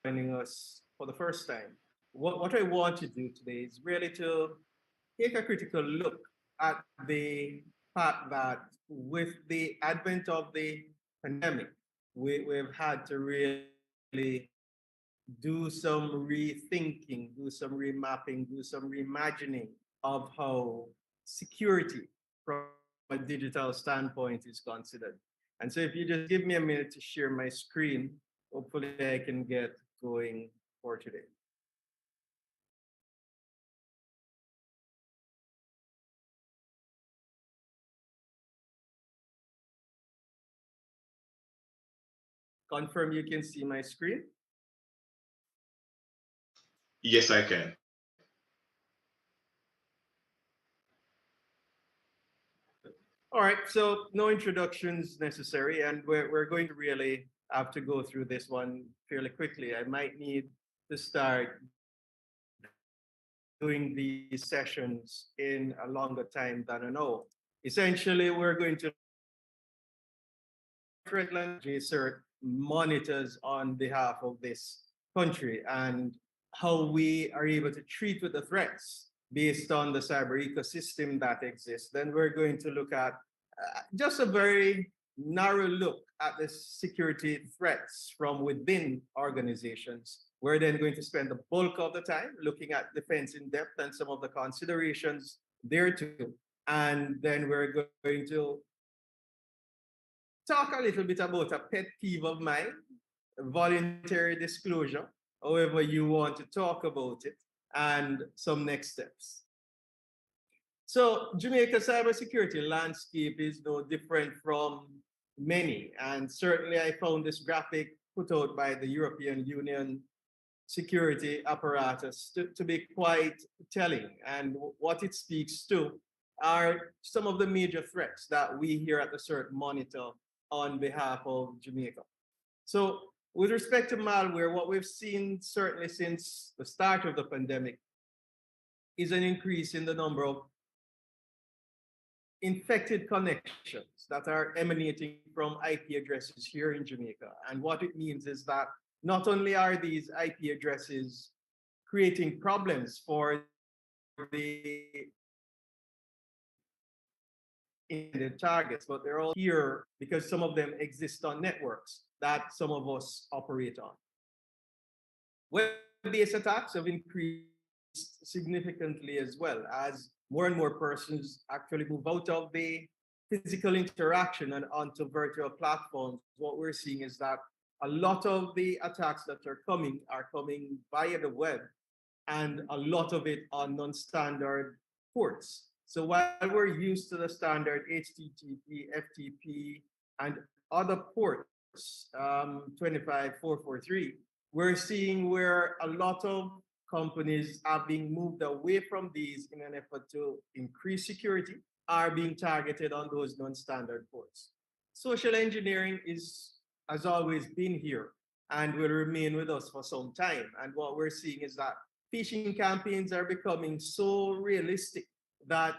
joining us for the first time, what I want to do today is really to take a critical look at the fact that with the advent of the pandemic, we've had to really do some rethinking, do some remapping, do some reimagining of how security from a digital standpoint is considered. And so if you just give me a minute to share my screen, hopefully I can get going for today. Confirm you can see my screen. Yes, I can. All right, so no introductions necessary, and we're going to really have to go through this one fairly quickly. I might need to start doing these sessions in a longer time than an hour. Essentially, we're going to look at JCERT monitors on behalf of this country and how we are able to treat with the threats based on the cyber ecosystem that exists. Then we're going to look at just a very narrow look at the security threats from within organizations. We're then going to spend the bulk of the time looking at defense in depth and some of the considerations there too. And then we're going to talk a little bit about a pet peeve of mine, voluntary disclosure, however you want to talk about it, and some next steps. So Jamaica's cybersecurity landscape is no different from many, and certainly I found this graphic put out by the European Union security apparatus to be quite telling. And what it speaks to are some of the major threats that we here at the CERT monitor on behalf of Jamaica. So with respect to malware, what we've seen certainly since the start of the pandemic is an increase in the number of infected connections that are emanating from IP addresses here in Jamaica. And what it means is that not only are these IP addresses creating problems for the intended targets, but they're all here because some of them exist on networks that some of us operate on. Web-based attacks have increased significantly as well as more and more persons actually move out of the physical interaction and onto virtual platforms. What we're seeing is that a lot of the attacks that are coming via the web, and a lot of it on non-standard ports. So while we're used to the standard HTTP, FTP, and other ports, 25443, we're seeing where a lot of companies are being moved away from these in an effort to increase security, are being targeted on those non-standard ports. Social engineering has always been here and will remain with us for some time. And what we're seeing is that phishing campaigns are becoming so realistic that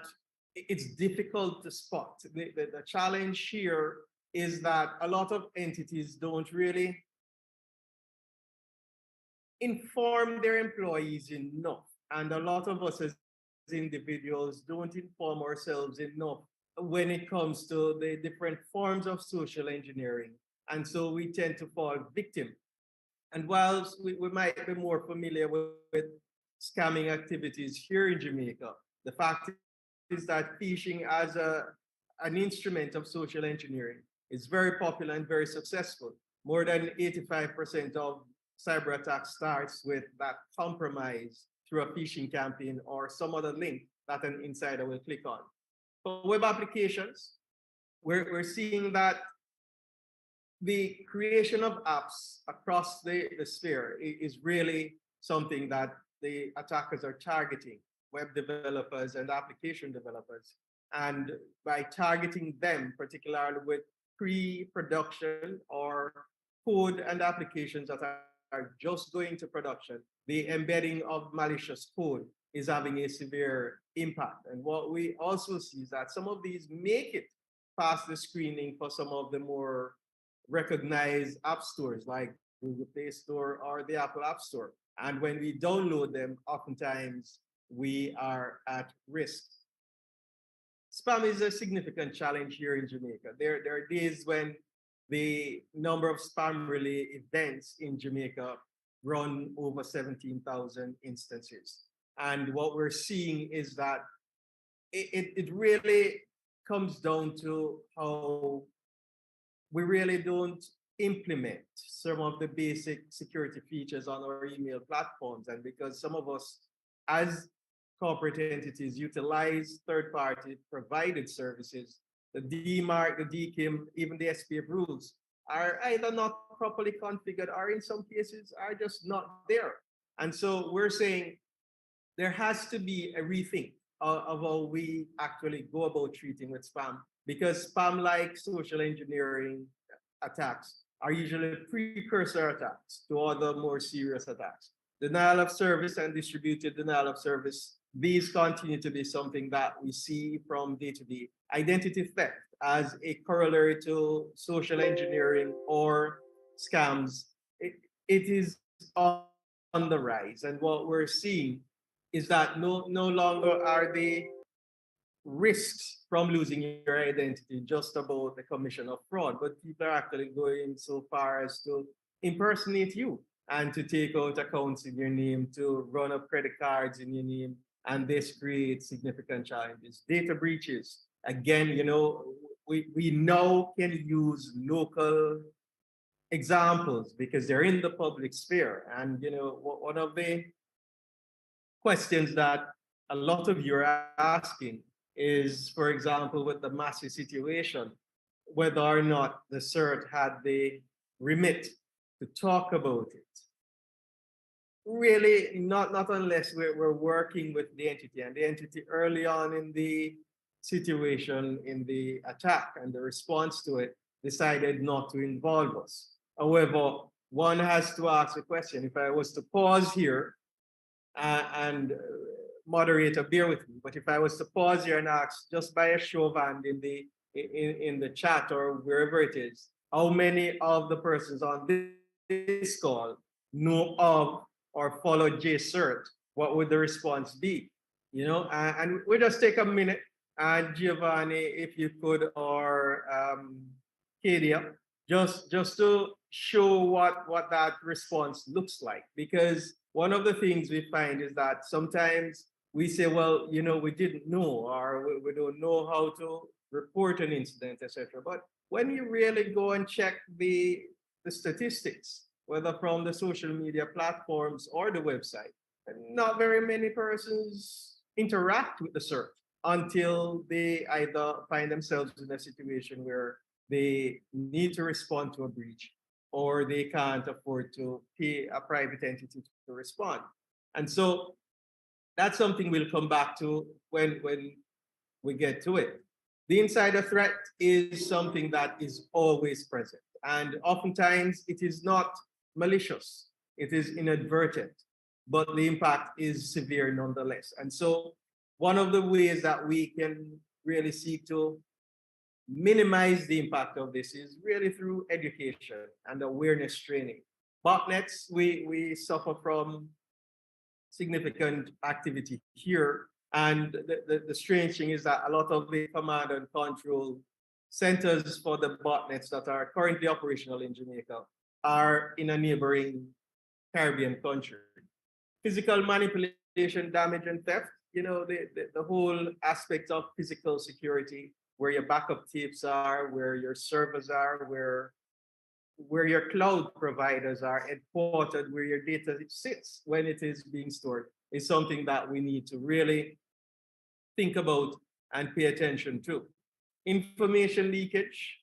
it's difficult to spot. The challenge here is that a lot of entities don't really inform their employees enough. And a lot of us as individuals don't inform ourselves enough when it comes to the different forms of social engineering. And so we tend to fall victim. And whilst we might be more familiar with scamming activities here in Jamaica, the fact is that phishing as an instrument of social engineering is very popular and very successful. More than 85% of cyber attack starts with that compromise through a phishing campaign or some other link that an insider will click on. For web applications, we're seeing that the creation of apps across the sphere is really something that the attackers are targeting web developers and application developers. And by targeting them, particularly with pre-production or code and applications that are just going to production, the embedding of malicious code is having a severe impact. And what we also see is that some of these make it past the screening for some of the more recognized app stores like Google Play Store or the Apple App Store. And when we download them, oftentimes we are at risk. Spam is a significant challenge here in Jamaica. There are days when the number of spam-related events in Jamaica run over 17,000 instances. And what we're seeing is that it really comes down to how we really don't implement some of the basic security features on our email platforms. And because some of us, as corporate entities, utilize third-party provided services, the DMARC, the DKIM, even the SPF rules are either not properly configured or in some cases are just not there. And so we're saying there has to be a rethink of how we actually go about treating with spam, because spam-like social engineering attacks are usually precursor attacks to other more serious attacks. Denial of service and distributed denial of service, these continue to be something that we see from day to day. Identity theft as a corollary to social engineering or scams, it is on the rise. And what we're seeing is that no longer are the risks from losing your identity just about the commission of fraud, but people are actually going so far as to impersonate you and to take out accounts in your name, to run up credit cards in your name, and this creates significant challenges. Data breaches, again, we now can use local examples because they're in the public sphere. And one of the questions that a lot of you are asking is, for example, with the massive situation, whether or not the CERT had the remit to talk about it. Really, not unless we're working with the entity, and the entity early on in the situation, in the attack and the response to it, decided not to involve us. However, one has to ask the question, if I was to pause here and moderator, bear with me, but if I was to pause here and ask just by a show of hand in the chat or wherever it is, how many of the persons on this call know of or follow JCERT, what would the response be? And we'll just take a minute, and Giovanni, if you could, or Kadia, just to show what that response looks like. Because one of the things we find is that sometimes we say, well, we didn't know, or we don't know how to report an incident, etc. But when you really go and check the statistics, whether from the social media platforms or the website, not very many persons interact with the CERT until they either find themselves in a situation where they need to respond to a breach or they can't afford to pay a private entity to respond. And so that's something we'll come back to when we get to it. The insider threat is something that is always present. And oftentimes it is not malicious, it is inadvertent, but the impact is severe nonetheless. And so one of the ways that we can really seek to minimize the impact of this is really through education and awareness training. Botnets, we suffer from significant activity here. And the strange thing is that a lot of the command and control centers for the botnets that are currently operational in Jamaica are in a neighboring Caribbean country. Physical manipulation, damage, and theft, the whole aspect of physical security, where your backup tapes are, where your servers are, where your cloud providers are headquartered, where your data sits when it is being stored, is something that we need to really think about and pay attention to. Information leakage,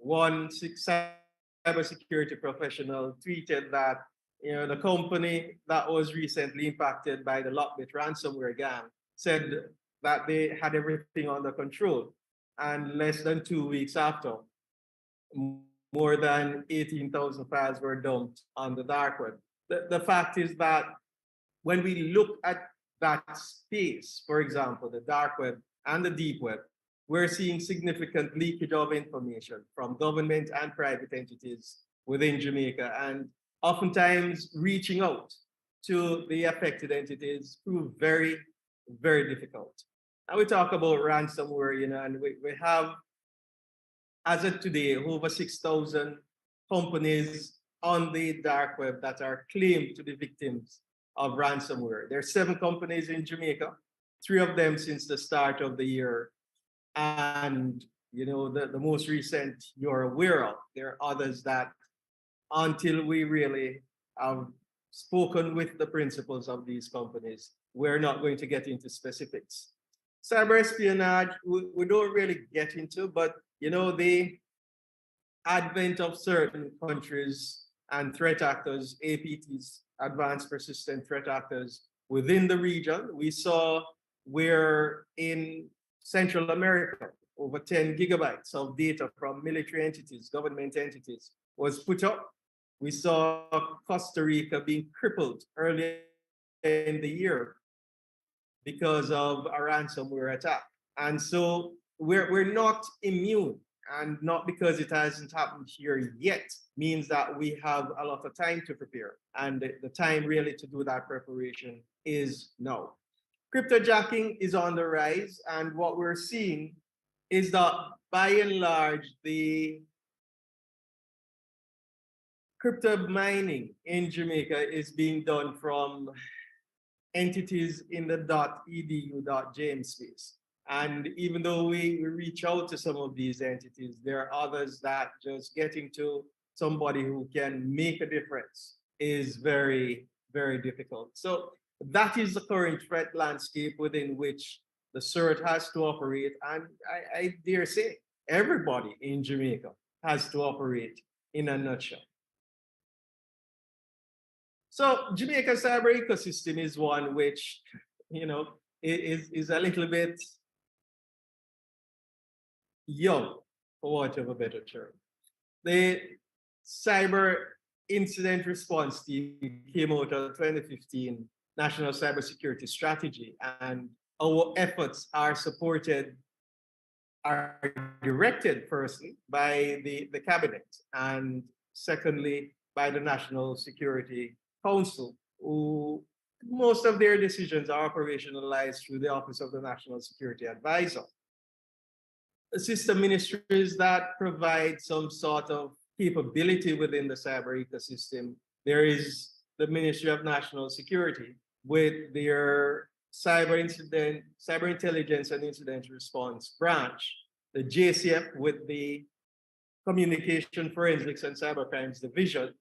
one cybersecurity professional tweeted that the company that was recently impacted by the Lockbit ransomware gang said that they had everything under control, and less than 2 weeks after, more than 18,000 files were dumped on the dark web. The fact is that when we look at that space, for example, the dark web and the deep web, we're seeing significant leakage of information from government and private entities within Jamaica. And oftentimes reaching out to the affected entities prove very, very difficult. And we talk about ransomware, and we have, as of today, over 6,000 companies on the dark web that are claimed to be victims of ransomware. There are 7 companies in Jamaica, 3 of them since the start of the year. And the most recent you're aware of. There are others that until we really have spoken with the principals of these companies, we're not going to get into specifics. Cyber espionage, we don't really get into, but the advent of certain countries and threat actors, APTs, advanced persistent threat actors within the region. We saw where in Central America, over 10 gigabytes of data from military entities, government entities was put up. We saw Costa Rica being crippled earlier in the year because of a ransomware attack. And so we're not immune, and not because it hasn't happened here yet means that we have a lot of time to prepare. And the time really to do that preparation is now. Cryptojacking is on the rise, and what we're seeing is that by and large, the crypto mining in Jamaica is being done from entities in the .edu, .jm space. And even though we reach out to some of these entities, there are others that just getting to somebody who can make a difference is very, very difficult. So that is the current threat landscape within which the CERT has to operate. And I dare say everybody in Jamaica has to operate in a nutshell. So Jamaica cyber ecosystem is one which, is a little bit young, for want of a better term. The cyber incident response team came out of 2015 National Cybersecurity Strategy, and our efforts are directed firstly by the cabinet, and secondly by the National Security Council, who most of their decisions are operationalized through the Office of the National Security Advisor. System ministries that provide some sort of capability within the cyber ecosystem. There is the Ministry of National Security with their cyber intelligence and incident response branch, the JCF with the Communication Forensics and Cybercrimes Division,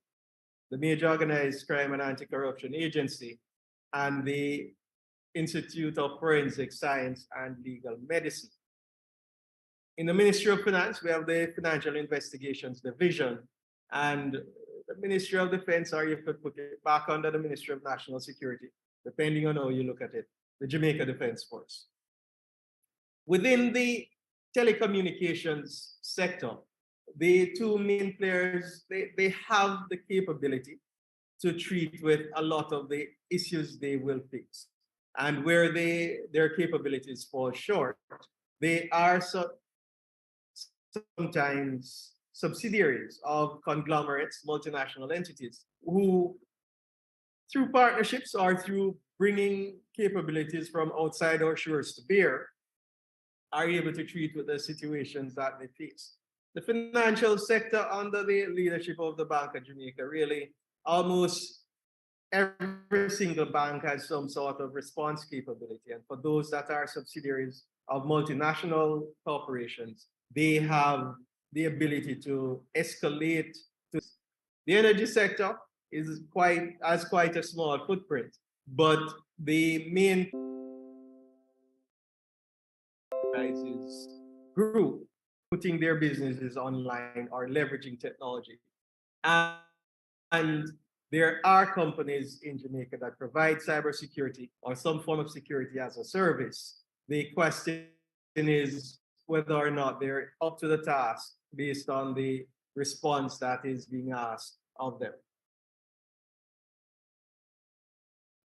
the Major Organized Crime and Anti-Corruption Agency, and the Institute of Forensic Science and Legal Medicine. In the Ministry of Finance, we have the Financial Investigations Division, and the Ministry of Defense, or you could put it back under the Ministry of National Security, depending on how you look at it, the Jamaica Defense Force. Within the telecommunications sector, the 2 main players, they have the capability to treat with a lot of the issues they will face. And where their capabilities fall short, they are sometimes subsidiaries of conglomerates, multinational entities, who, through partnerships or through bringing capabilities from outside our shores to bear, are able to treat with the situations that they face. The financial sector, under the leadership of the Bank of Jamaica, really almost every single bank has some sort of response capability. And for those that are subsidiaries of multinational corporations, they have the ability to escalate. The energy sector has quite a small footprint, but the main group putting their businesses online or leveraging technology. And there are companies in Jamaica that provide cybersecurity or some form of security as a service. The question is whether or not they're up to the task based on the response that is being asked of them.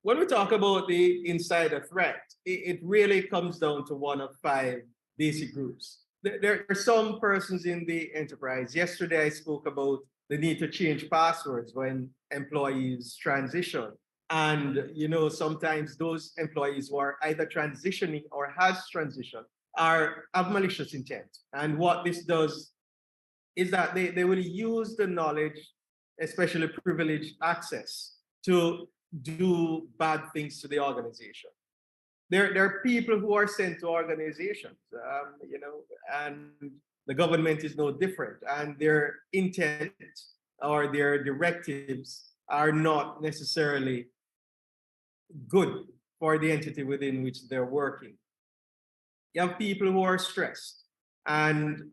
When we talk about the insider threat, it really comes down to one of 5 basic groups. There are some persons in the enterprise. Yesterday, I spoke about the need to change passwords when employees transition. And sometimes those employees who are either transitioning or has transitioned are have malicious intent. And what this does is that they will use the knowledge, especially privileged access, to do bad things to the organization. There are people who are sent to organizations, and the government is no different, and their intent or their directives are not necessarily good for the entity within which they're working. You have people who are stressed, and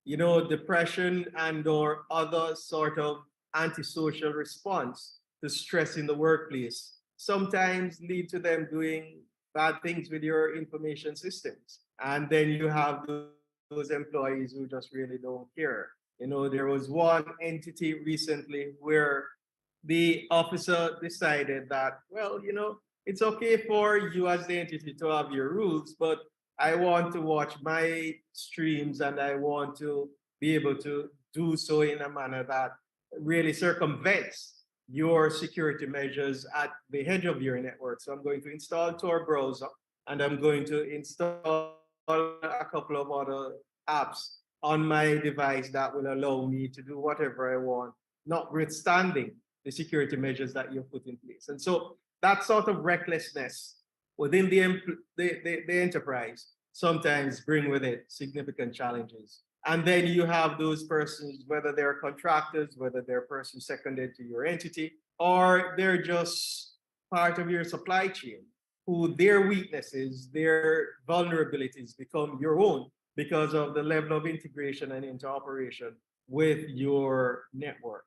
depression and or other sort of antisocial response to stress in the workplace sometimes lead to them doing bad things with your information systems. And then you have those employees who just really don't care. There was one entity recently where the officer decided that, well, it's okay for you as the entity to have your rules, but I want to watch my streams and I want to be able to do so in a manner that really circumvents your security measures at the edge of your network. So I'm going to install Tor browser and I'm going to install a couple of other apps on my device that will allow me to do whatever I want, notwithstanding the security measures that you've put in place. And so that sort of recklessness within the enterprise sometimes bring with it significant challenges. And then you have those persons, whether they're contractors, whether they're persons seconded to your entity, or they're just part of your supply chain, who their weaknesses, their vulnerabilities become your own because of the level of integration and interoperation with your network.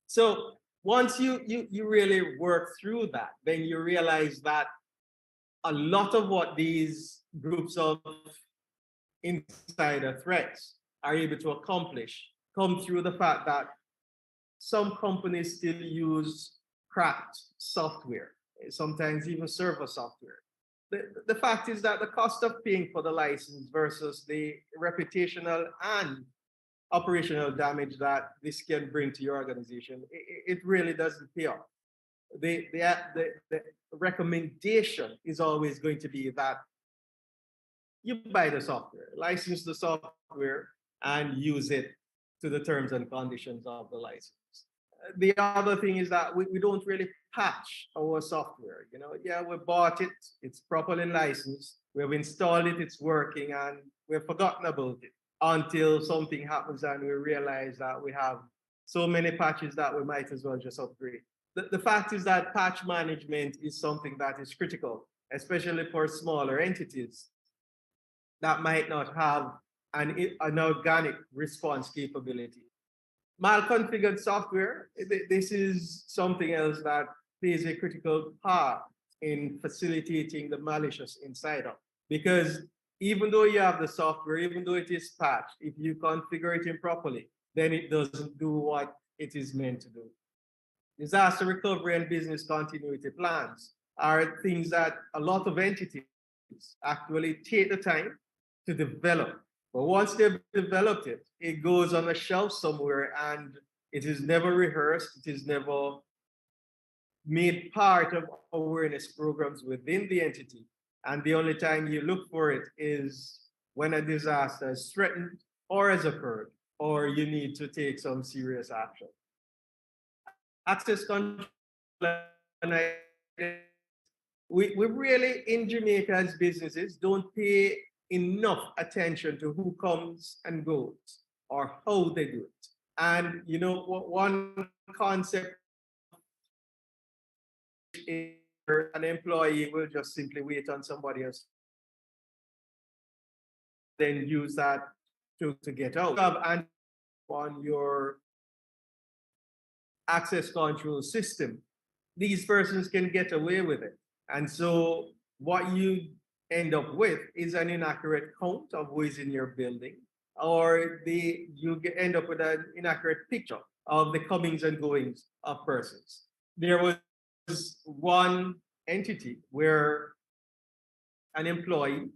So once you really work through that, then you realize that a lot of what these groups of insider threats are able to accomplish come through the fact that some companies still use cracked software, sometimes even server software. The fact is that the cost of paying for the license versus the reputational and operational damage that this can bring to your organization, it really doesn't pay off. The recommendation is always going to be that you buy the software, license the software, and use it to the terms and conditions of the license. The other thing is that we don't really patch our software. Yeah, we bought it, it's properly licensed, we've installed it, it's working, and we've forgotten about it until something happens and we realize that we have so many patches that we might as well just upgrade. The fact is that patch management is something that is critical, especially for smaller entities that might not have an organic response capability. Malconfigured software, this is something else that plays a critical part in facilitating the malicious insider. Because even though you have the software, even though it is patched, if you configure it improperly, then it doesn't do what it is meant to do. Disaster recovery and business continuity plans are things that a lot of entities actually take the time to develop. But once they've developed it, it goes on a shelf somewhere and it is never rehearsed, it is never made part of awareness programs within the entity. And the only time you look for it is when a disaster is threatened or has occurred, or you need to take some serious action. Access control and we really in Jamaica as businesses don't pay enough attention to who comes and goes or how they do it. And one concept is an employee will just simply wait on somebody else, then use that to get out. And on your access control system, these persons can get away with it. And so what you end up with is an inaccurate count of who is in your building, or you end up with an inaccurate picture of the comings and goings of persons. There was one entity where an employee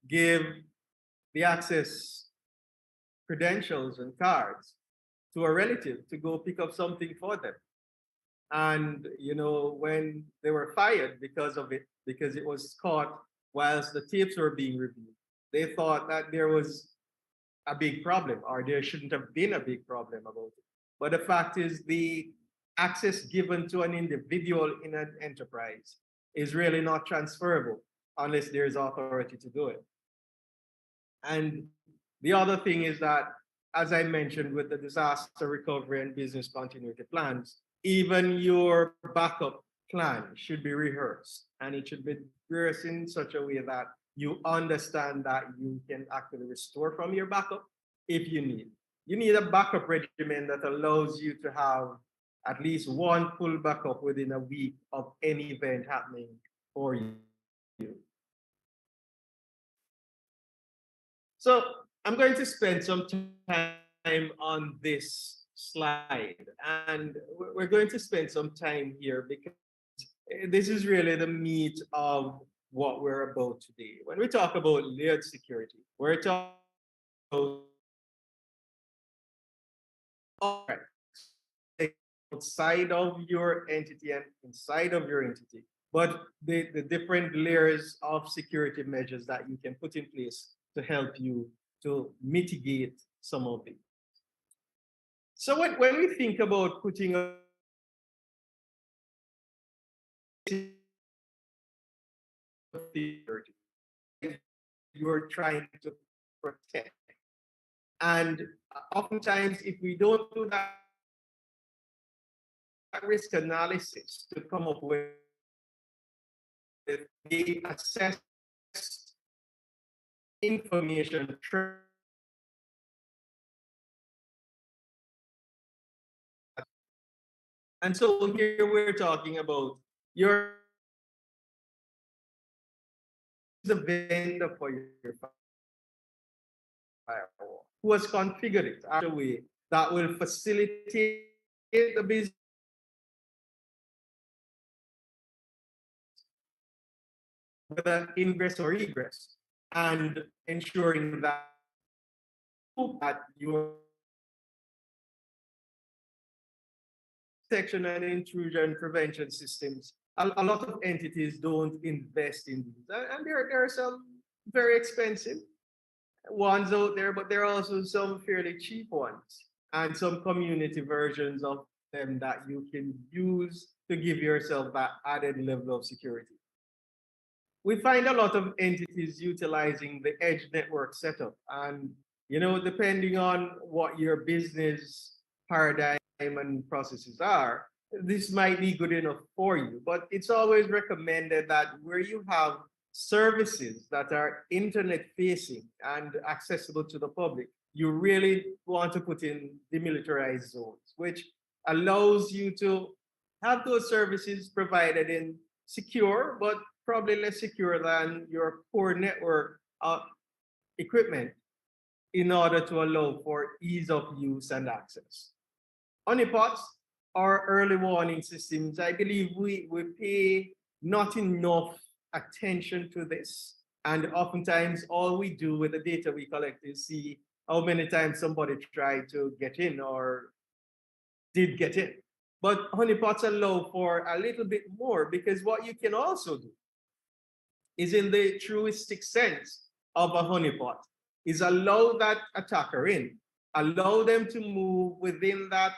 gave the access credentials and cards to a relative to go pick up something for them. And when they were fired because of it, because it was caught whilst the tapes were being reviewed, they thought that there was a big problem, or there shouldn't have been a big problem about it. But the fact is, the access given to an individual in an enterprise is really not transferable unless there's authority to do it. And the other thing is that, as I mentioned, with the disaster recovery and business continuity plans, even your backup plan should be rehearsed, and it should be rehearsed in such a way that you understand that you can actually restore from your backup if you need. You need a backup regimen that allows you to have at least one full backup within a week of any event happening for you. So I'm going to spend some time on this slide, and we're going to spend some time here because this is really the meat of what we're about today. When we talk about layered security, we're talking about outside of your entity and inside of your entity, but the different layers of security measures that you can put in place to help you to mitigate some of it. So when we think about putting a security, you're trying to protect. And oftentimes, if we don't do that risk analysis to come up with the assess information. And so here we're talking about your the vendor for your firewall who has configured it in a way that will facilitate the business whether ingress or egress, and ensuring that your detection and intrusion prevention systems, a lot of entities don't invest in these. And there are some very expensive ones out there, but there are also some fairly cheap ones and some community versions of them that you can use to give yourself that added level of security. We find a lot of entities utilizing the edge network setup. And, depending on what your business paradigm and processes are, this might be good enough for you. But it's always recommended that where you have services that are internet facing and accessible to the public, you really want to put in demilitarized zones, which allows you to have those services provided in secure, but probably less secure than your core network equipment in order to allow for ease of use and access. Honeypots are early warning systems. I believe we pay not enough attention to this. And oftentimes all we do with the data we collect is see how many times somebody tried to get in or did get in. But honeypots allow for a little bit more, because what you can also do is, in the truistic sense of a honeypot, is allow that attacker in, allow them to move within that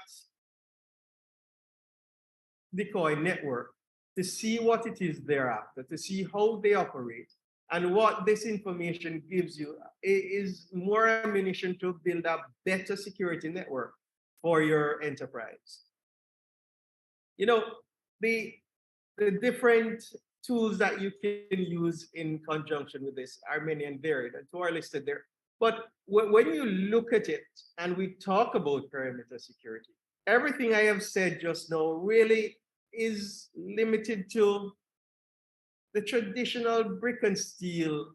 decoy network to see what it is thereafter, to see how they operate. And what this information gives you is more ammunition to build a better security network for your enterprise. The different tools that you can use in conjunction with this are many and varied, and two are listed there. But when you look at it and we talk about perimeter security, everything I have said just now really is limited to the traditional brick and steel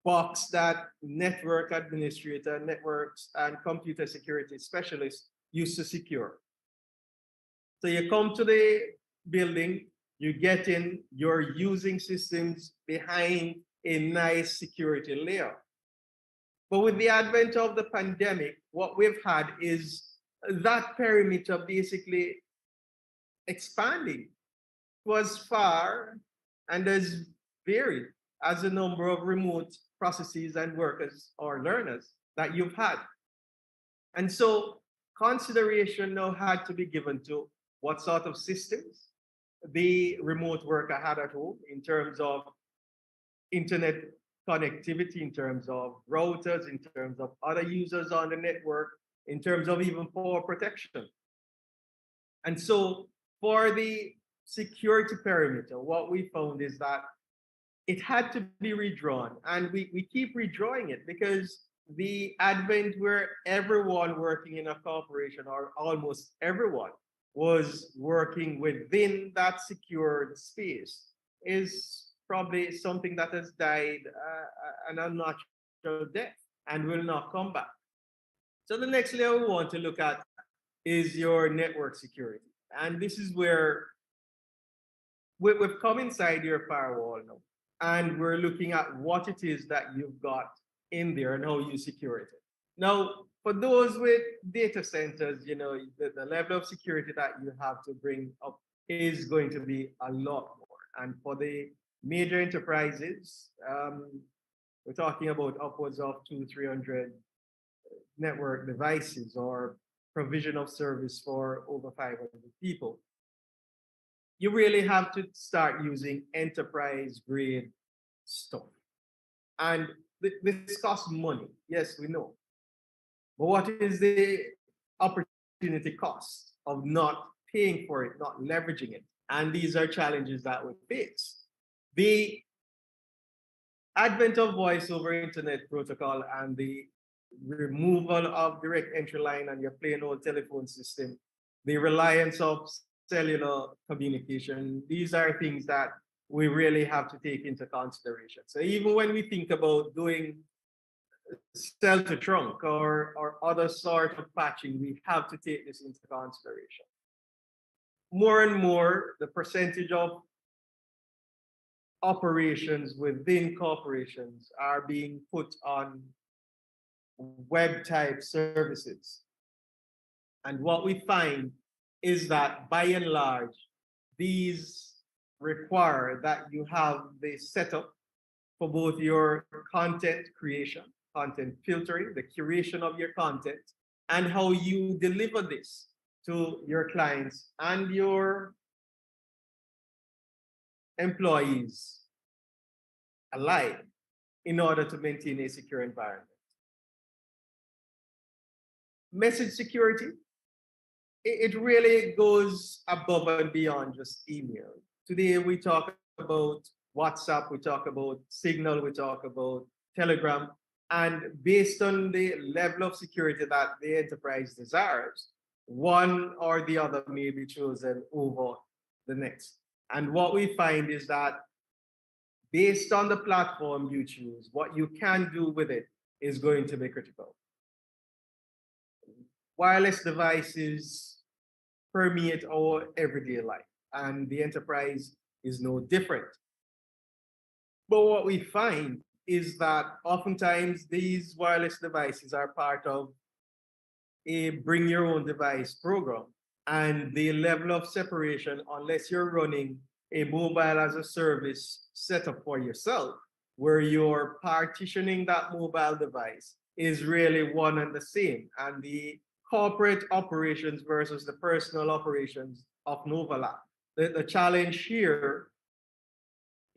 box that network administrator, networks, and computer security specialists used to secure. So you come to the building, you get in, you're using systems behind a nice security layer. But with the advent of the pandemic, what we've had is that perimeter basically expanding. It was far and as varied as the number of remote processes and workers or learners that you've had. And so consideration now had to be given to what sort of systems the remote worker had at home in terms of internet connectivity, in terms of routers, in terms of other users on the network, in terms of even power protection. And so for the security perimeter, what we found is that it had to be redrawn. And we keep redrawing it because the advent where everyone working in a corporation, or almost everyone, was working within that secured space is probably something that has died an unnatural death and will not come back. So the next layer we want to look at is your network security. And this is where we've come inside your firewall now, and we're looking at what it is that you've got in there and how you secure it. Now, for those with data centers, the level of security that you have to bring up is going to be a lot more. And for the major enterprises, we're talking about upwards of 200-300 network devices or provision of service for over 500 people. You really have to start using enterprise grade stuff. And this costs money. Yes, we know. But what is the opportunity cost of not paying for it, not leveraging it? And these are challenges that we face. The advent of voice over internet protocol and the removal of direct entry line on your plain old telephone system, the reliance of cellular communication, these are things that we really have to take into consideration. So even when we think about doing cell to trunk or other sort of patching, we have to take this into consideration. More and more, the percentage of operations within corporations are being put on web type services. And what we find is that by and large, these require that you have the setup for both your content creation, content filtering, the curation of your content, and how you deliver this to your clients and your employees alike in order to maintain a secure environment. Message security, it really goes above and beyond just email. Today we talk about WhatsApp, we talk about Signal, we talk about Telegram, and based on the level of security that the enterprise desires, one or the other may be chosen over the next. And what we find is that based on the platform you choose, what you can do with it is going to be critical. Wireless devices permeate our everyday life, and the enterprise is no different. But what we find is that oftentimes these wireless devices are part of a bring your own device program, and the level of separation, unless you're running a mobile as a service setup for yourself, where you're partitioning that mobile device, is really one and the same. And the corporate operations versus the personal operations often overlap. The challenge here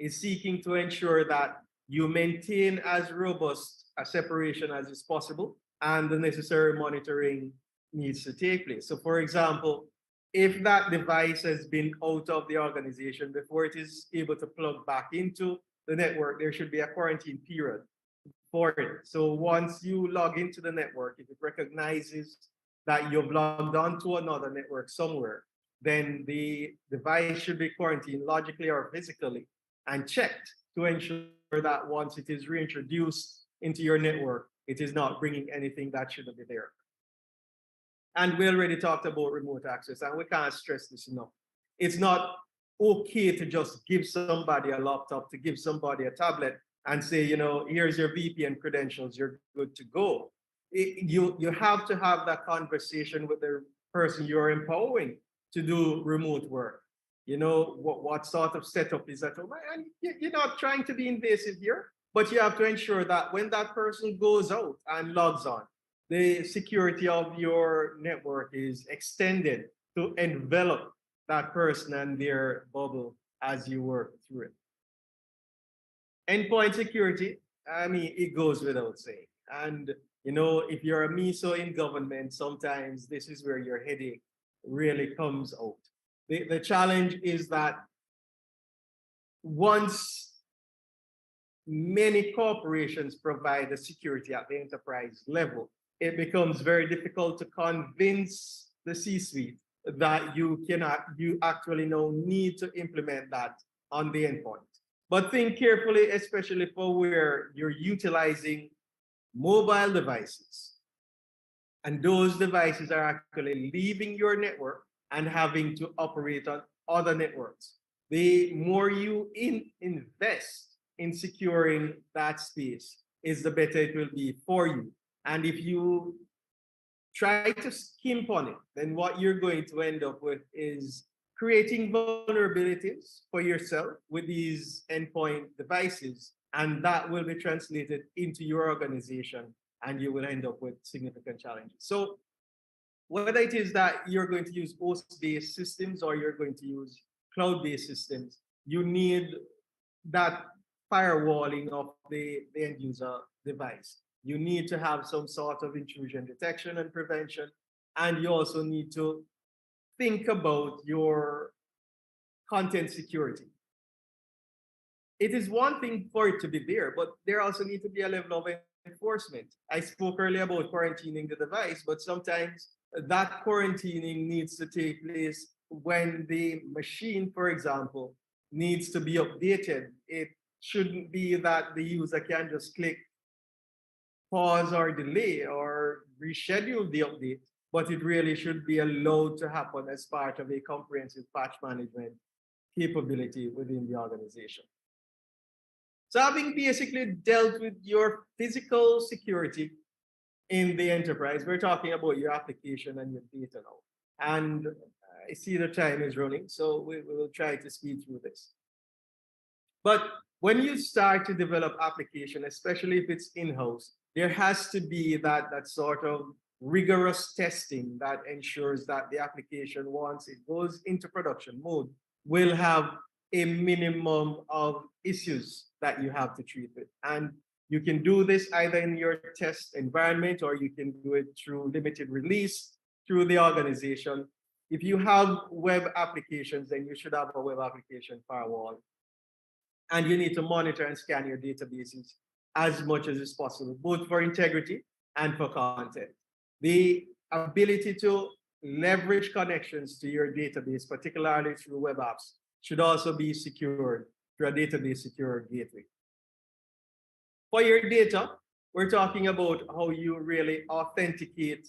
is seeking to ensure that you maintain as robust a separation as is possible, and the necessary monitoring needs to take place. So for example, if that device has been out of the organization before it is able to plug back into the network, there should be a quarantine period for it. So once you log into the network, if it recognizes that you've logged onto another network somewhere, then the device should be quarantined logically or physically and checked to ensure that once it is reintroduced into your network, it is not bringing anything that shouldn't be there. And we already talked about remote access, and we can't stress this enough. It's not okay to just give somebody a laptop, to give somebody a tablet, and say, here's your VPN credentials, you're good to go. You have to have that conversation with the person you're empowering to do remote work. What sort of setup is that? And you're not trying to be invasive here, but you have to ensure that when that person goes out and logs on, the security of your network is extended to envelop that person and their bubble as you work through it. Endpoint security, I mean, it goes without saying. And, if you're a MISO in government, sometimes this is where your headache really comes out. The challenge is that once many corporations provide the security at the enterprise level, it becomes very difficult to convince the C-suite that you actually now need to implement that on the endpoint. But think carefully, especially for where you're utilizing mobile devices. And those devices are actually leaving your network and having to operate on other networks. The more you invest in securing that space, is the better it will be for you. And if you try to skimp on it, then what you're going to end up with is creating vulnerabilities for yourself with these endpoint devices, and that will be translated into your organization, and you will end up with significant challenges. So whether it is that you're going to use host-based systems or you're going to use cloud-based systems, you need that firewalling of the end user device. You need to have some sort of intrusion detection and prevention. And you also need to think about your content security. It is one thing for it to be there, but there also need to be a level of enforcement. I spoke earlier about quarantining the device, but sometimes that quarantining needs to take place when the machine, for example, needs to be updated. It shouldn't be that the user can just click pause or delay or reschedule the update, but it really should be allowed to happen as part of a comprehensive patch management capability within the organization. So having basically dealt with your physical security in the enterprise, we're talking about your application and your data now. And I see the time is running, so we will try to speed through this. But when you start to develop application, especially if it's in-house, there has to be that sort of rigorous testing that ensures that the application, once it goes into production mode, will have a minimum of issues that you have to treat with. And you can do this either in your test environment or you can do it through limited release through the organization. If you have web applications, then you should have a web application firewall. And you need to monitor and scan your databases as much as is possible, both for integrity and for content. The ability to leverage connections to your database, particularly through web apps, should also be secured through a database secure gateway. For your data, we're talking about how you really authenticate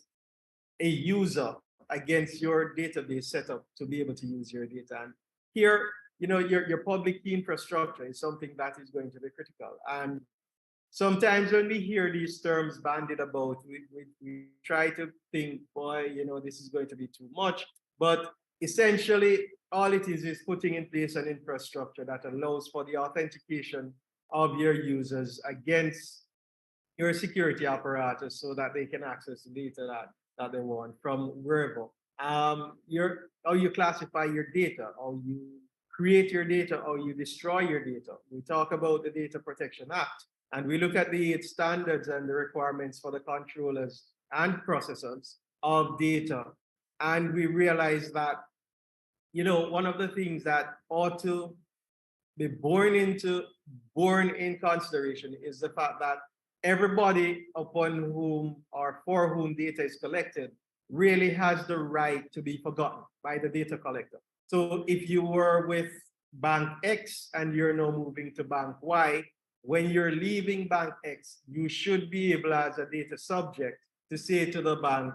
a user against your database setup to be able to use your data. And here, your public key infrastructure is something that is going to be critical. And sometimes when we hear these terms bandied about, we try to think, boy, this is going to be too much. But essentially, all it is putting in place an infrastructure that allows for the authentication of your users against your security apparatus so that they can access the data that they want from wherever. How you classify your data, how you create your data, how you destroy your data. We talk about the Data Protection Act, and we look at the standards and the requirements for the controllers and processors of data. And we realize that, one of the things that ought to be born in consideration is the fact that everybody upon whom or for whom data is collected really has the right to be forgotten by the data collector. So if you were with Bank X and you're now moving to Bank Y, when you're leaving Bank X, you should be able as a data subject to say to the bank,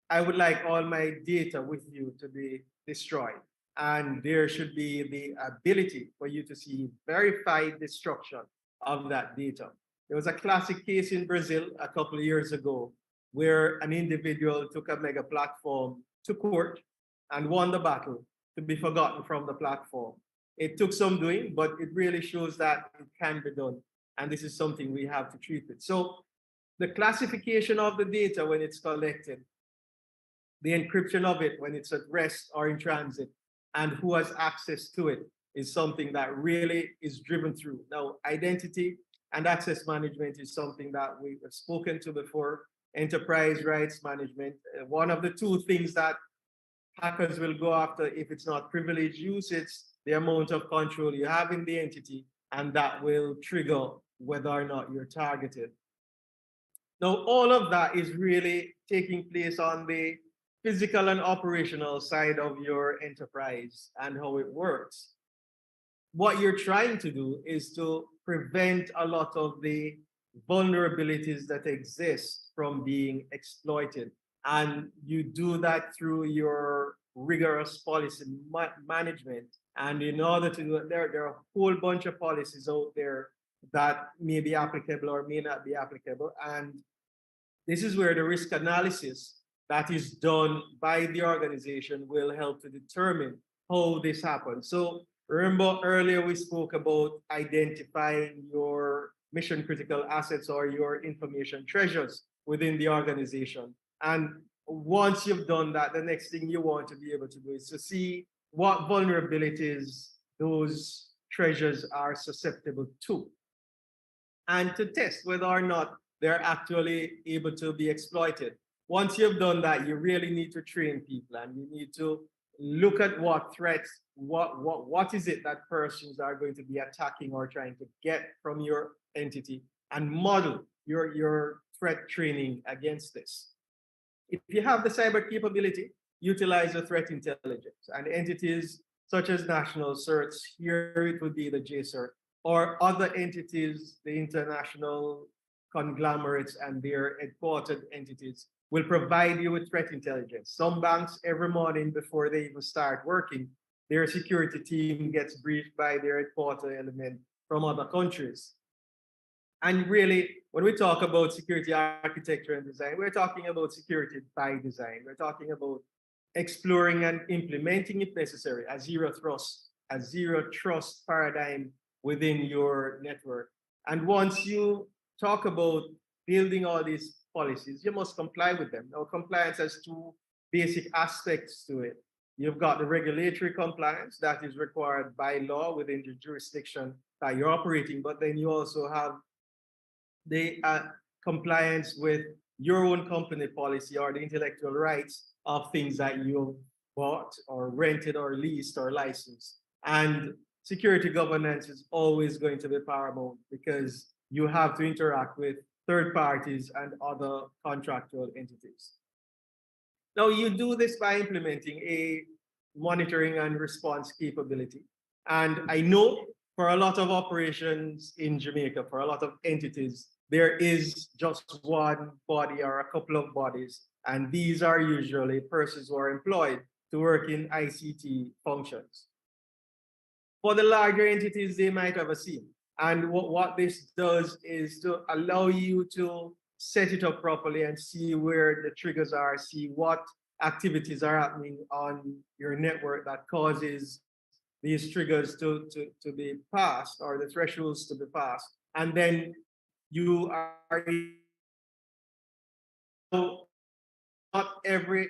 I would like all my data with you to be destroyed. And there should be the ability for you to see verified destruction of that data. There was a classic case in Brazil a couple of years ago where an individual took a mega platform to court and won the battle to be forgotten from the platform. It took some doing, but it really shows that it can be done. And this is something we have to treat it. So the classification of the data when it's collected, the encryption of it when it's at rest or in transit, and who has access to it is something that really is driven through. Now, identity and access management is something that we have spoken to before. Enterprise rights management, one of the two things that hackers will go after if it's not privileged use, it's the amount of control you have in the entity, and that will trigger whether or not you're targeted. Now, all of that is really taking place on the physical and operational side of your enterprise and how it works. What you're trying to do is to prevent a lot of the vulnerabilities that exist from being exploited. And you do that through your rigorous policy management. And in order to do it, there are a whole bunch of policies out there that may be applicable or may not be applicable. And this is where the risk analysis that is done by the organization will help to determine how this happens. So remember earlier we spoke about identifying your mission critical assets or your information treasures within the organization. And once you've done that, the next thing you want to be able to do is to see what vulnerabilities those treasures are susceptible to, and to test whether or not they're actually able to be exploited. Once you've done that, you really need to train people, and you need to look at what threats, what is it that persons are going to be attacking or trying to get from your entity, and model your threat training against this. If you have the cyber capability, utilize the threat intelligence, and entities such as national certs, here it would be the JCERT, or other entities, the international conglomerates and their headquartered entities will provide you with threat intelligence. Some banks, every morning before they even start working, their security team gets briefed by their headquarter element from other countries. And really, when we talk about security architecture and design, we're talking about security by design. We're talking about exploring and implementing, if necessary, a zero trust paradigm within your network. And once you talk about building all these policies, you must comply with them. Now, compliance has two basic aspects to it. You've got the regulatory compliance that is required by law within the jurisdiction that you're operating, but then you also have the compliance with your own company policy or the intellectual rights of things that you bought or rented or leased or licensed. And security governance is always going to be paramount because you have to interact with third parties and other contractual entities. Now, you do this by implementing a monitoring and response capability. And I know for a lot of operations in Jamaica, for a lot of entities, there is just one body or a couple of bodies. And these are usually persons who are employed to work in ICT functions. For the larger entities, they might have a team. And what this does is to allow you to set it up properly and see where the triggers are, see what activities are happening on your network that causes these triggers to be passed or the thresholds to be passed. And then you are not every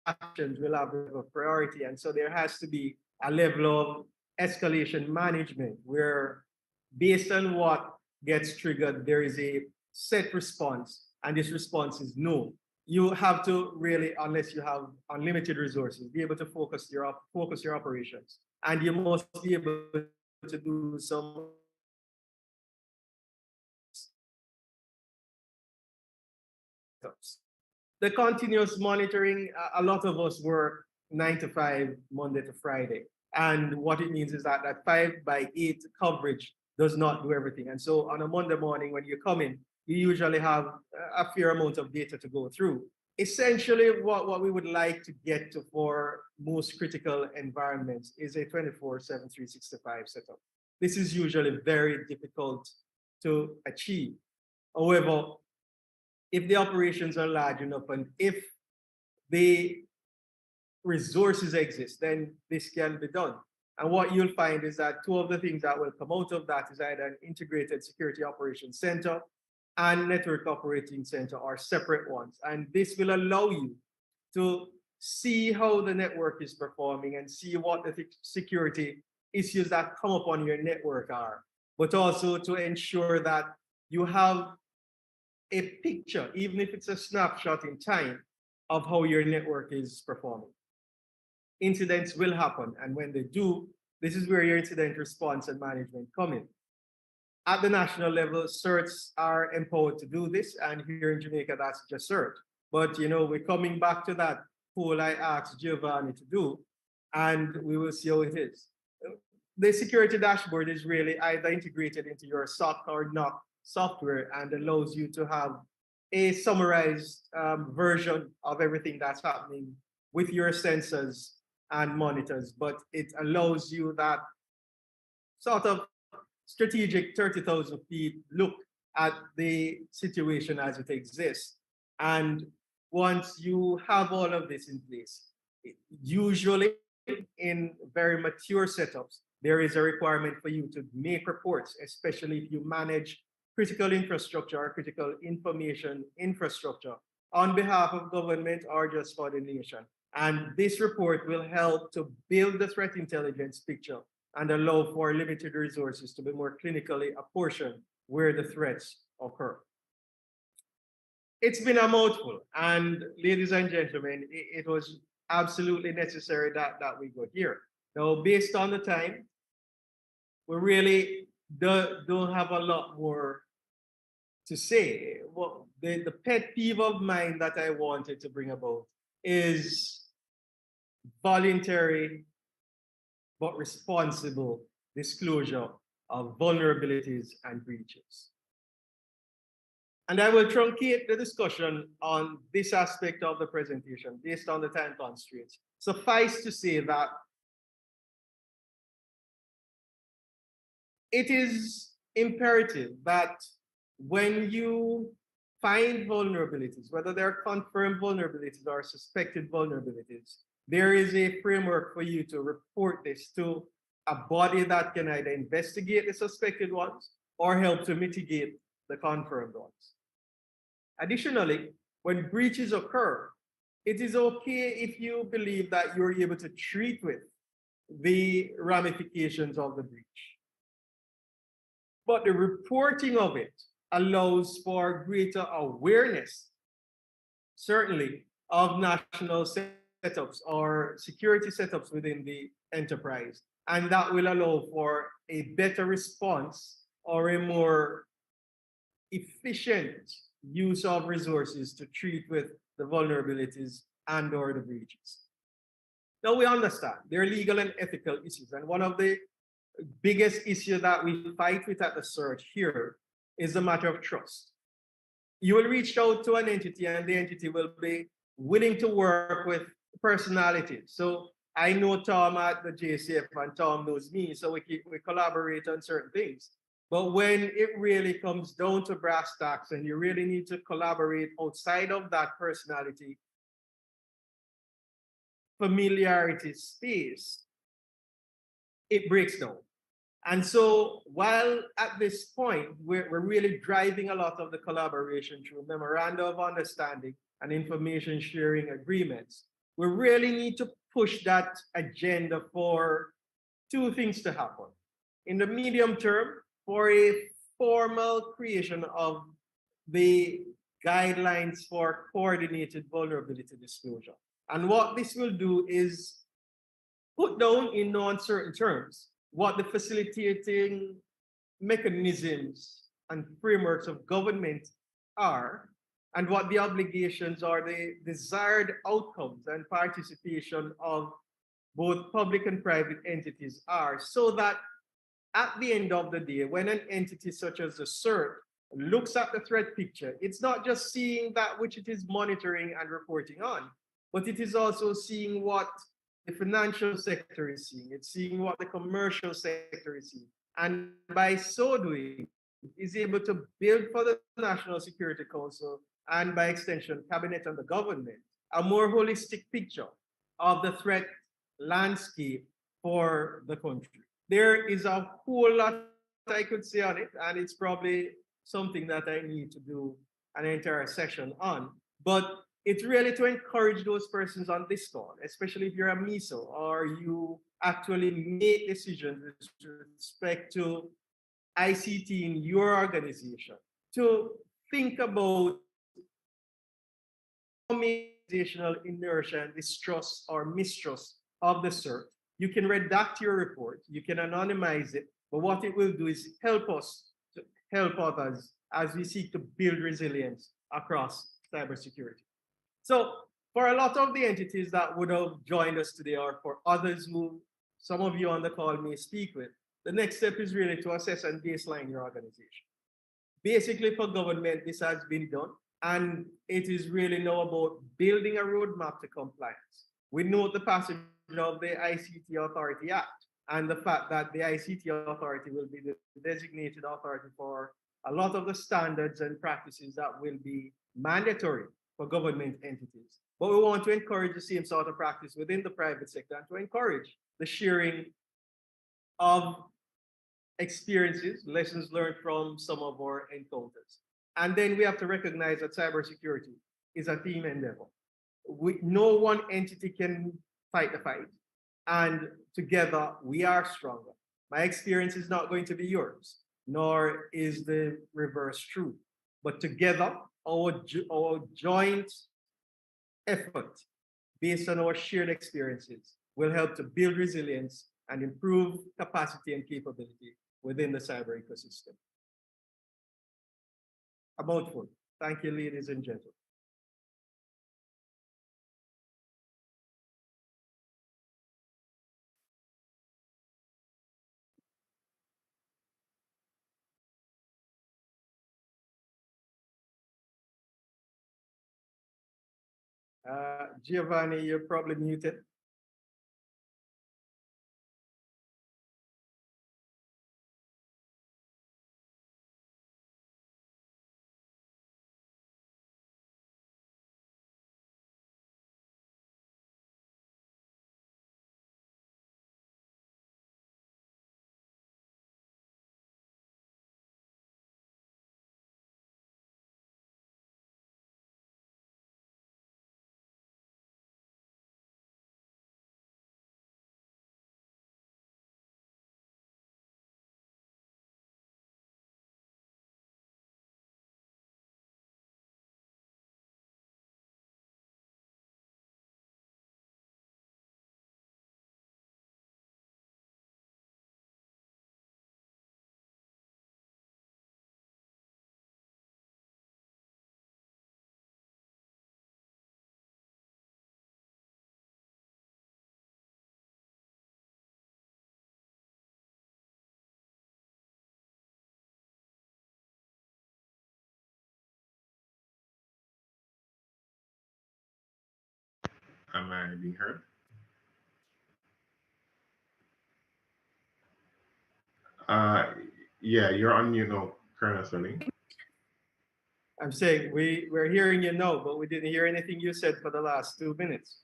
actions will have a priority. And so there has to be a level of escalation management where based on what gets triggered, there is a set response, and this response is no. You have to really, unless you have unlimited resources, be able to focus your operations. And you must be able to do some the continuous monitoring. A lot of us work 9 to 5, Monday to Friday. And what it means is that 5x8 coverage does not do everything. And so on a Monday morning, when you come in, you usually have a fair amount of data to go through. essentially what we would like to get to for most critical environments is a 24/7 365 setup. This is usually very difficult to achieve. However, if the operations are large enough and if the resources exist, then this can be done. And what you'll find is that two of the things that will come out of that is either an integrated security operations center and network operating center are separate ones. And this will allow you to see how the network is performing and see what the security issues that come up on your network are, but also to ensure that you have a picture, even if it's a snapshot in time, of how your network is performing. Incidents will happen, and when they do, this is where your incident response and management come in. At the national level, certs are empowered to do this, and here in Jamaica, that's just cert. But we're coming back to that poll I asked Giovanni to do, and we will see how it is. The security dashboard is really either integrated into your SOC or NOC software and allows you to have a summarized version of everything that's happening with your sensors and monitors, but it allows you that sort of strategic 30,000 feet look at the situation as it exists. And once you have all of this in place, usually in very mature setups, there is a requirement for you to make reports, especially if you manage critical infrastructure or critical information infrastructure on behalf of government or just for the nation. And this report will help to build the threat intelligence picture and allow for limited resources to be more clinically apportioned where the threats occur. It's been a mouthful, and ladies and gentlemen, it was absolutely necessary that we go here. Now, based on the time, we really don't have a lot more to say. Well, the pet peeve of mine that I wanted to bring about is voluntary but responsible disclosure of vulnerabilities and breaches. And I will truncate the discussion on this aspect of the presentation based on the time constraints. Suffice to say that it is imperative that when you find vulnerabilities, whether they're confirmed vulnerabilities or suspected vulnerabilities, there is a framework for you to report this to a body that can either investigate the suspected ones or help to mitigate the confirmed ones. Additionally, when breaches occur, it is okay if you believe that you're able to treat with the ramifications of the breach. But the reporting of it allows for greater awareness, certainly, of national setups or security setups within the enterprise. And that will allow for a better response or a more efficient use of resources to treat with the vulnerabilities and or the breaches. Now we understand there are legal and ethical issues. And one of the biggest issues that we fight with at the search here is the matter of trust. You will reach out to an entity and the entity will be willing to work with personalities. So I know Tom at the JCF and Tom knows me, so we collaborate on certain things. But when it really comes down to brass tacks and you really need to collaborate outside of that personality familiarity space, it breaks down. And so while at this point, we're really driving a lot of the collaboration through memoranda of understanding and information sharing agreements, we really need to push that agenda for two things to happen. In the medium term, for a formal creation of the guidelines for coordinated vulnerability disclosure. And what this will do is put down in no uncertain terms what the facilitating mechanisms and frameworks of government are, and what the obligations or the desired outcomes and participation of both public and private entities are, so that at the end of the day, when an entity such as the CERT looks at the threat picture, it's not just seeing that which it is monitoring and reporting on, but it is also seeing what the financial sector is seeing. It's seeing what the commercial sector is seeing. And by so doing, is able to build for the National Security Council and by extension, Cabinet and the government, a more holistic picture of the threat landscape for the country. There is a whole lot I could say on it, and it's probably something that I need to do an entire session on. But it's really to encourage those persons on this call, especially if you're a MISO or you actually make decisions with respect to ICT in your organization, to think about organizational inertia and distrust or mistrust of the CERT. You can redact your report, you can anonymize it, but what it will do is help us to help others as we seek to build resilience across cybersecurity. So for a lot of the entities that would have joined us today, or for others who some of you on the call may speak with, the next step is really to assess and baseline your organization. Basically, for government, this has been done, and it is really now about building a roadmap to compliance. We note the passage of the ICT Authority Act and the fact that the ICT Authority will be the designated authority for a lot of the standards and practices that will be mandatory for government entities. But we want to encourage the same sort of practice within the private sector and to encourage the sharing of experiences, lessons learned from some of our encounters. And then we have to recognize that cybersecurity is a team endeavor. No one entity can fight the fight. And together we are stronger. My experience is not going to be yours, nor is the reverse true. But together, our joint effort based on our shared experiences will help to build resilience and improve capacity and capability within the cyber ecosystem. A mouthful. Thank you, ladies and gentlemen. Giovanni, you're probably muted. Am I being heard? Uh, yeah, you're on mute now, Colonel Sterling. I'm saying we're hearing you now, but we didn't hear anything you said for the last 2 minutes.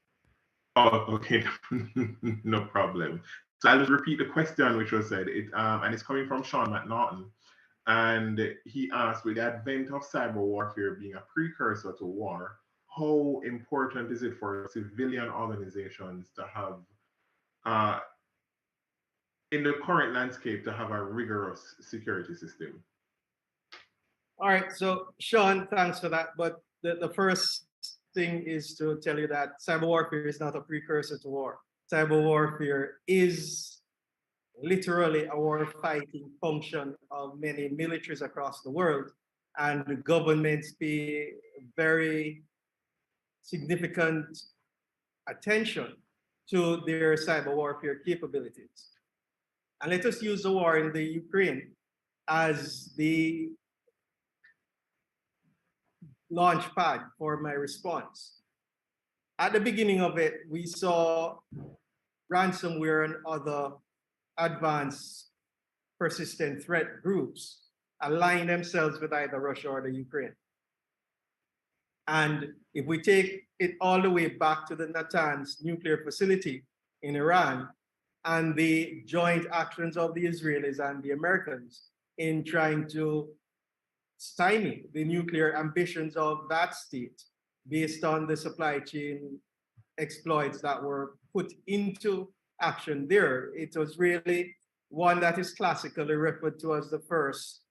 Oh, okay, no problem. So I'll just repeat the question which was said, and it's coming from Sean McNaughton. And he asked, with the advent of cyber warfare being a precursor to war, how important is it for civilian organizations to have, in the current landscape, to have a rigorous security system? All right, so Sean, thanks for that. But the first thing is to tell you that cyber warfare is not a precursor to war. Cyber warfare is literally a war fighting function of many militaries across the world, and the governments pay very significant attention to their cyber warfare capabilities. And let us use the war in the Ukraine as the launch pad for my response. At the beginning of it, we saw ransomware and other advanced persistent threat groups align themselves with either Russia or the Ukraine. And if we take it all the way back to the Natanz nuclear facility in Iran and the joint actions of the Israelis and the Americans in trying to stymie the nuclear ambitions of that state based on the supply chain exploits that were put into action there, it was really one that is classically referred to as the first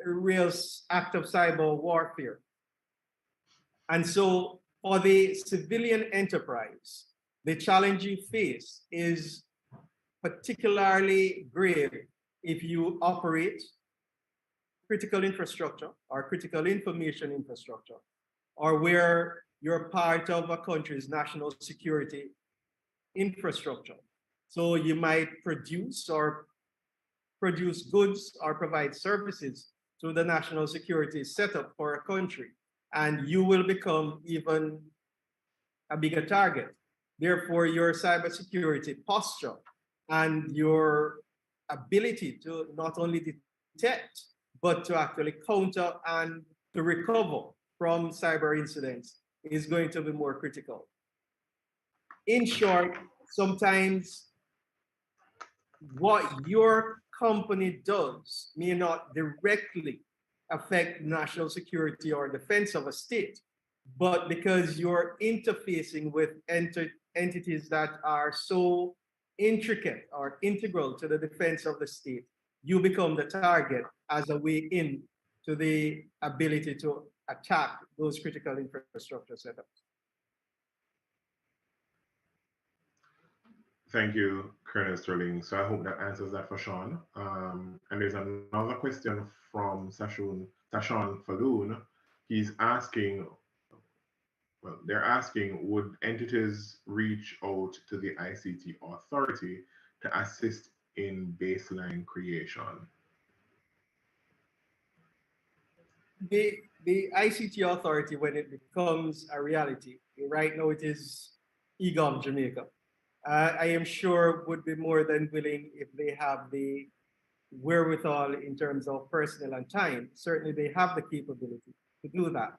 real act of cyber warfare. And so for the civilian enterprise, the challenge you face is particularly grave if you operate critical infrastructure or critical information infrastructure, or where you're part of a country's national security infrastructure. So you might produce goods or provide services to the national security setup for a country, and you will become even a bigger target. Therefore, your cybersecurity posture and your ability to not only detect, but to actually counter and to recover from cyber incidents is going to be more critical. In short, sometimes what your company does may not directly affect national security or defense of a state, but because you're interfacing with entities that are so intricate or integral to the defense of the state, you become the target as a way in to the ability to attack those critical infrastructure setups. Thank you, Colonel Sterling. So I hope that answers that for Sean. And there's another question from Sashawn Falloon. He's asking, well, they're asking, would entities reach out to the ICT authority to assist in baseline creation? The ICT authority, when it becomes a reality, right now it is EGOV Jamaica. I am sure would be more than willing if they have the wherewithal in terms of personnel and time. Certainly they have the capability to do that.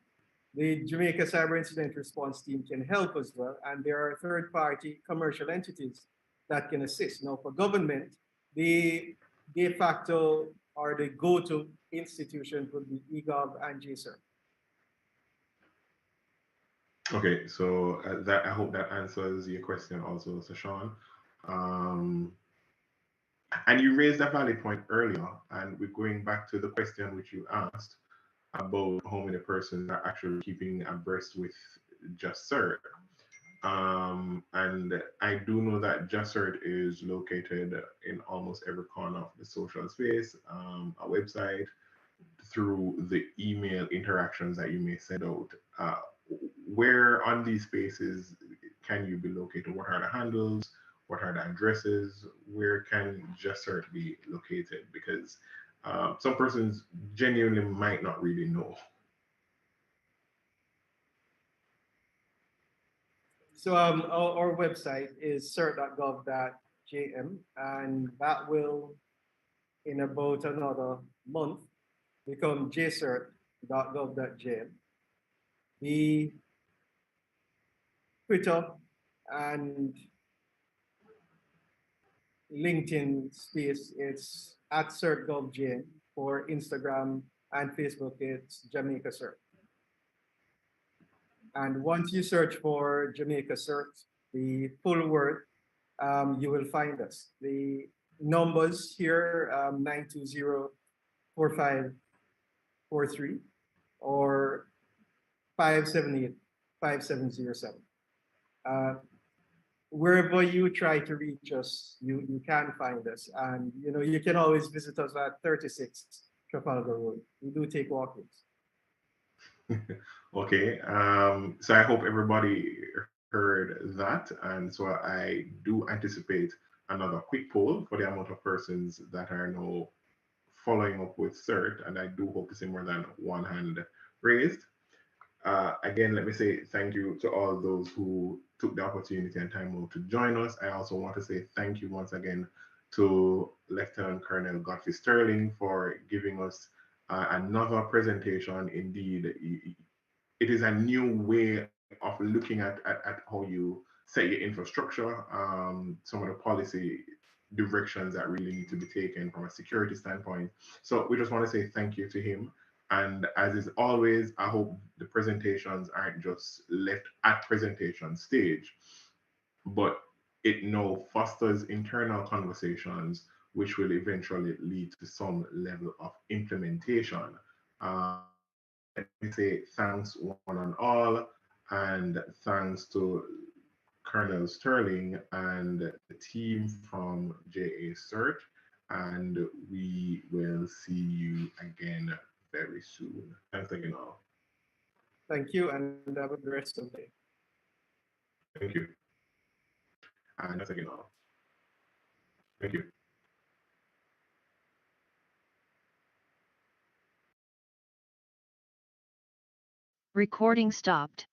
The Jamaica Cyber Incident Response Team can help as well, and there are third-party commercial entities that can assist. Now, for government, the de facto or the go-to institutions would be EGOV and JSER. Okay, so that I hope that answers your question also, Sashawn. And you raised a valid point earlier, and we're going back to the question which you asked about how many persons are actually keeping abreast with Just Cert. And I do know that Just Cert is located in almost every corner of the social space, a website, through the email interactions that you may send out. Where on these spaces can you be located? What are the handles? What are the addresses? Where can Just Cert be located? Because some persons genuinely might not really know. So our website is cert.gov.jm, and that will, in about another month, become jcert.gov.jm. The Twitter and LinkedIn space, it's at CertGovJM. For Instagram and Facebook, it's Jamaica Cert. And once you search for Jamaica Cert, the full word, you will find us. The numbers here, 920-4543 or 578-5707. Wherever you try to reach us, you can find us. And you can always visit us at 36 Trafalgar Road. We do take walk-ins. Okay, so I hope everybody heard that. And so I do anticipate another quick poll for the amount of persons that are now following up with CERT. And I do hope to see more than one hand raised. Again, let me say thank you to all those who took the opportunity and time out to join us. I also want to say thank you once again to Lieutenant Colonel Godfrey Sterling for giving us another presentation. Indeed, it is a new way of looking at how you set your infrastructure, some of the policy directions that really need to be taken from a security standpoint. So we just want to say thank you to him. And as is always, I hope the presentations aren't just left at presentation stage, but it now fosters internal conversations which will eventually lead to some level of implementation. Let me say thanks one and all, and thanks to Colonel Sterling and the team from JA Cert, and we will see you again very soon. Thanks again all. Thank you, and have a good rest of the day. Thank you. And thanks again all. Thank you. Recording stopped.